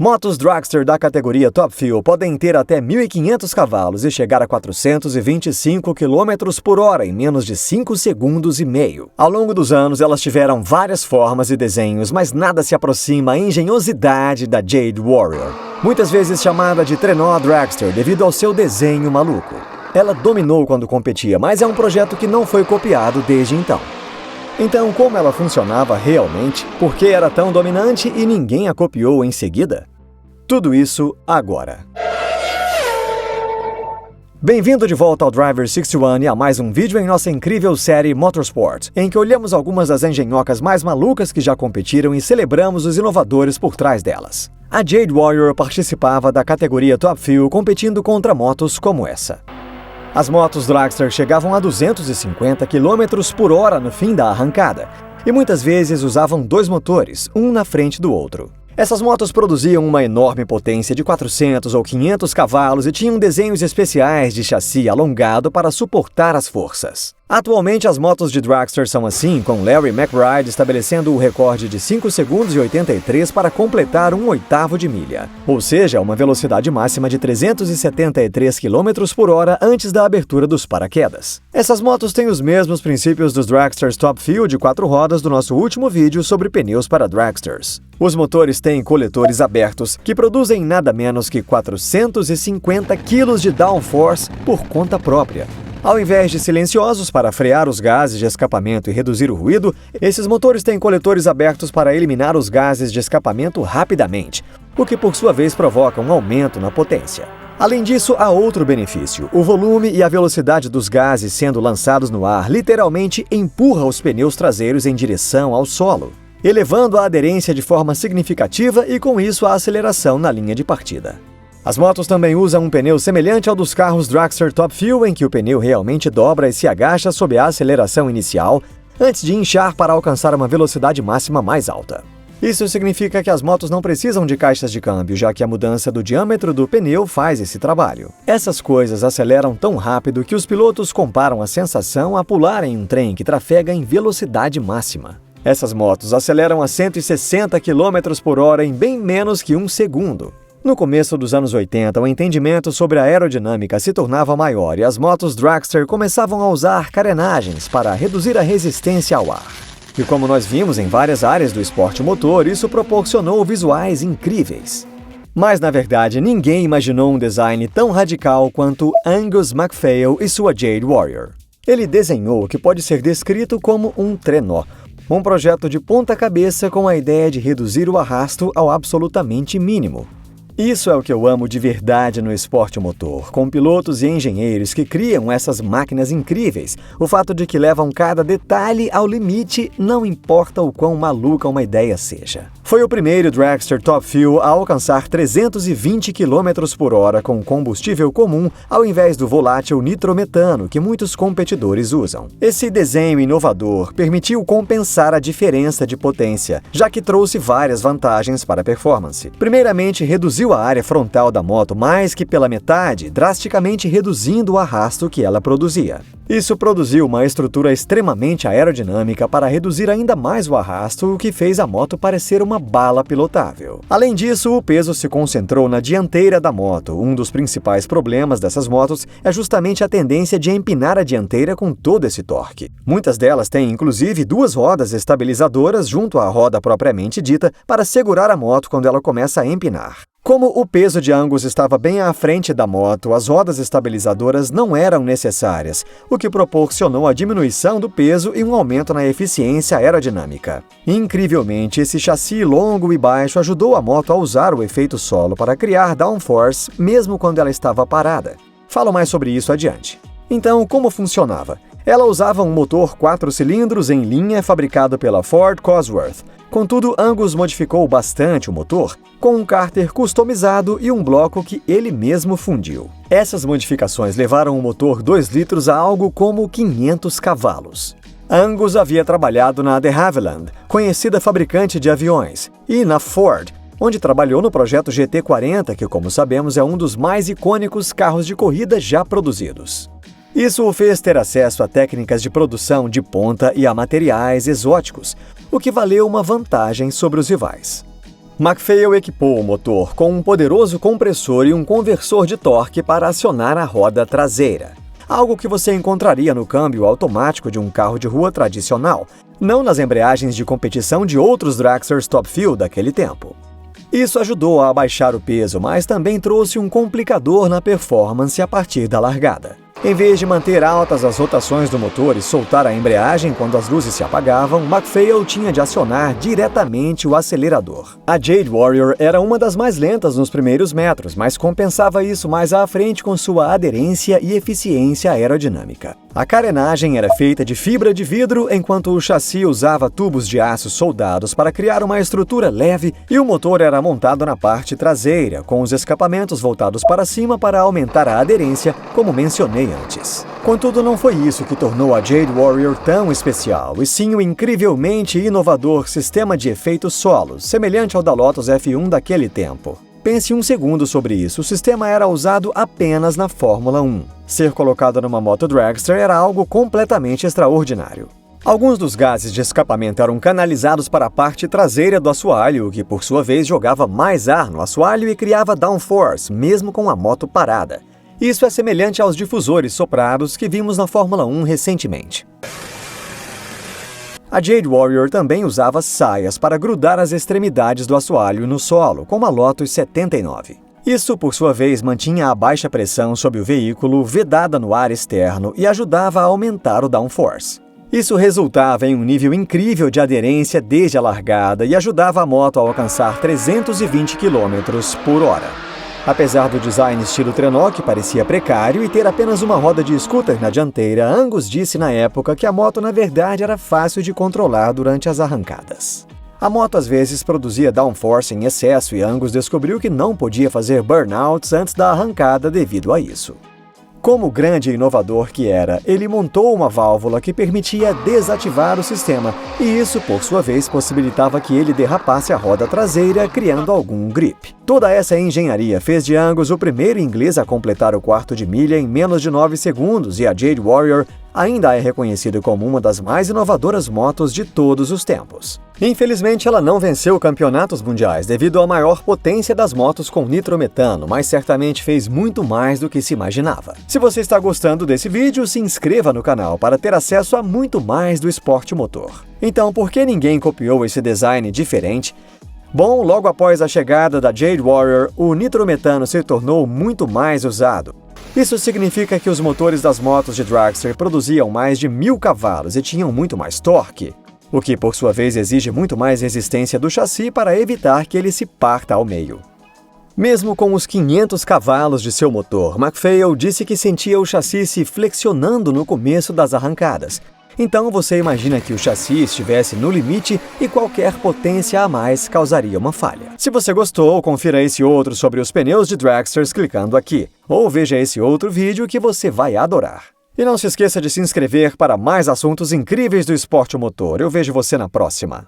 Motos dragster da categoria Top Fuel podem ter até 1.500 cavalos e chegar a 425 km por hora em menos de 5 segundos e meio. Ao longo dos anos, elas tiveram várias formas e desenhos, mas nada se aproxima à engenhosidade da Jade Warrior, muitas vezes chamada de trenó dragster devido ao seu desenho maluco. Ela dominou quando competia, mas é um projeto que não foi copiado desde então. Então, como ela funcionava realmente? Por que era tão dominante e ninguém a copiou em seguida? Tudo isso agora. Bem-vindo de volta ao Driver 61 e a mais um vídeo em nossa incrível série Motorsport, em que olhamos algumas das engenhocas mais malucas que já competiram e celebramos os inovadores por trás delas. A Jade Warrior participava da categoria Top Fuel competindo contra motos como essa. As motos dragster chegavam a 250 km por hora no fim da arrancada, e muitas vezes usavam dois motores, um na frente do outro. Essas motos produziam uma enorme potência de 400 ou 500 cavalos e tinham desenhos especiais de chassi alongado para suportar as forças. Atualmente, as motos de dragster são assim, com Larry McBride estabelecendo o recorde de 5 segundos e 83 para completar 1/8 de milha, ou seja, uma velocidade máxima de 373 km por hora antes da abertura dos paraquedas. Essas motos têm os mesmos princípios dos dragsters Top Fuel de 4 rodas do nosso último vídeo sobre pneus para dragsters. Os motores têm coletores abertos, que produzem nada menos que 450 kg de downforce por conta própria. Ao invés de silenciosos para frear os gases de escapamento e reduzir o ruído, esses motores têm coletores abertos para eliminar os gases de escapamento rapidamente, o que por sua vez provoca um aumento na potência. Além disso, há outro benefício. O volume e a velocidade dos gases sendo lançados no ar literalmente empurra os pneus traseiros em direção ao solo, elevando a aderência de forma significativa e, com isso, a aceleração na linha de partida. As motos também usam um pneu semelhante ao dos carros dragster Top Fuel, em que o pneu realmente dobra e se agacha sob a aceleração inicial, antes de inchar para alcançar uma velocidade máxima mais alta. Isso significa que as motos não precisam de caixas de câmbio, já que a mudança do diâmetro do pneu faz esse trabalho. Essas coisas aceleram tão rápido que os pilotos comparam a sensação a pular em um trem que trafega em velocidade máxima. Essas motos aceleram a 160 km por hora em bem menos que um segundo. No começo dos anos 80, o entendimento sobre a aerodinâmica se tornava maior e as motos dragster começavam a usar carenagens para reduzir a resistência ao ar. E como nós vimos em várias áreas do esporte motor, isso proporcionou visuais incríveis. Mas, na verdade, ninguém imaginou um design tão radical quanto Angus MacPhail e sua Jade Warrior. Ele desenhou o que pode ser descrito como um trenó, um projeto de ponta cabeça com a ideia de reduzir o arrasto ao absolutamente mínimo. Isso é o que eu amo de verdade no esporte motor, com pilotos e engenheiros que criam essas máquinas incríveis. O fato de que levam cada detalhe ao limite, não importa o quão maluca uma ideia seja. Foi o primeiro dragster Top Fuel a alcançar 320 km por hora com combustível comum, ao invés do volátil nitrometano que muitos competidores usam. Esse desenho inovador permitiu compensar a diferença de potência, já que trouxe várias vantagens para a performance. Primeiramente, reduziu a área frontal da moto mais que pela metade, drasticamente reduzindo o arrasto que ela produzia. Isso produziu uma estrutura extremamente aerodinâmica para reduzir ainda mais o arrasto, o que fez a moto parecer uma bala pilotável. Além disso, o peso se concentrou na dianteira da moto. Um dos principais problemas dessas motos é justamente a tendência de empinar a dianteira com todo esse torque. Muitas delas têm inclusive duas rodas estabilizadoras junto à roda propriamente dita para segurar a moto quando ela começa a empinar. Como o peso de Angus estava bem à frente da moto, as rodas estabilizadoras não eram necessárias, o que proporcionou a diminuição do peso e um aumento na eficiência aerodinâmica. Incrivelmente, esse chassi longo e baixo ajudou a moto a usar o efeito solo para criar downforce, mesmo quando ela estava parada. Falo mais sobre isso adiante. Então, como funcionava? Ela usava um motor 4 cilindros em linha fabricado pela Ford Cosworth. Contudo, Angus modificou bastante o motor, com um cárter customizado e um bloco que ele mesmo fundiu. Essas modificações levaram o motor 2 litros a algo como 500 cavalos. Angus havia trabalhado na de Havilland, conhecida fabricante de aviões, e na Ford, onde trabalhou no projeto GT40, que, como sabemos, é um dos mais icônicos carros de corrida já produzidos. Isso o fez ter acesso a técnicas de produção de ponta e a materiais exóticos, o que valeu uma vantagem sobre os rivais. McPhail equipou o motor com um poderoso compressor e um conversor de torque para acionar a roda traseira, algo que você encontraria no câmbio automático de um carro de rua tradicional, não nas embreagens de competição de outros dragsters top fuel daquele tempo. Isso ajudou a abaixar o peso, mas também trouxe um complicador na performance a partir da largada. Em vez de manter altas as rotações do motor e soltar a embreagem quando as luzes se apagavam, McPhail tinha de acionar diretamente o acelerador. A Jade Warrior era uma das mais lentas nos primeiros metros, mas compensava isso mais à frente com sua aderência e eficiência aerodinâmica. A carenagem era feita de fibra de vidro, enquanto o chassi usava tubos de aço soldados para criar uma estrutura leve, e o motor era montado na parte traseira, com os escapamentos voltados para cima para aumentar a aderência, como mencionei antes. Contudo, não foi isso que tornou a Jade Warrior tão especial, e sim o incrivelmente inovador sistema de efeitos solos, semelhante ao da Lotus F1 daquele tempo. Pense um segundo sobre isso, o sistema era usado apenas na Fórmula 1. Ser colocado numa moto dragster era algo completamente extraordinário. Alguns dos gases de escapamento eram canalizados para a parte traseira do assoalho, o que por sua vez jogava mais ar no assoalho e criava downforce, mesmo com a moto parada. Isso é semelhante aos difusores soprados que vimos na Fórmula 1 recentemente. A Jade Warrior também usava saias para grudar as extremidades do assoalho no solo, como a Lotus 79. Isso, por sua vez, mantinha a baixa pressão sobre o veículo vedada no ar externo e ajudava a aumentar o downforce. Isso resultava em um nível incrível de aderência desde a largada e ajudava a moto a alcançar 320 km/h. Apesar do design estilo trenó, que parecia precário, e ter apenas uma roda de scooter na dianteira, Angus disse na época que a moto na verdade era fácil de controlar durante as arrancadas. A moto às vezes produzia downforce em excesso e Angus descobriu que não podia fazer burnouts antes da arrancada devido a isso. Como grande inovador que era, ele montou uma válvula que permitia desativar o sistema, e isso, por sua vez, possibilitava que ele derrapasse a roda traseira, criando algum grip. Toda essa engenharia fez de Angus o primeiro inglês a completar o quarto de milha em menos de 9 segundos, e a Jade Warrior ainda é reconhecido como uma das mais inovadoras motos de todos os tempos. Infelizmente, ela não venceu campeonatos mundiais devido à maior potência das motos com nitrometano, mas certamente fez muito mais do que se imaginava. Se você está gostando desse vídeo, se inscreva no canal para ter acesso a muito mais do esporte motor. Então, por que ninguém copiou esse design diferente? Bom, logo após a chegada da Jade Warrior, o nitrometano se tornou muito mais usado. Isso significa que os motores das motos de dragster produziam mais de 1000 cavalos e tinham muito mais torque, o que por sua vez exige muito mais resistência do chassi para evitar que ele se parta ao meio. Mesmo com os 500 cavalos de seu motor, McPhail disse que sentia o chassi se flexionando no começo das arrancadas. Então você imagina que o chassi estivesse no limite e qualquer potência a mais causaria uma falha. Se você gostou, confira esse outro sobre os pneus de dragsters clicando aqui, ou veja esse outro vídeo que você vai adorar. E não se esqueça de se inscrever para mais assuntos incríveis do esporte motor. Eu vejo você na próxima.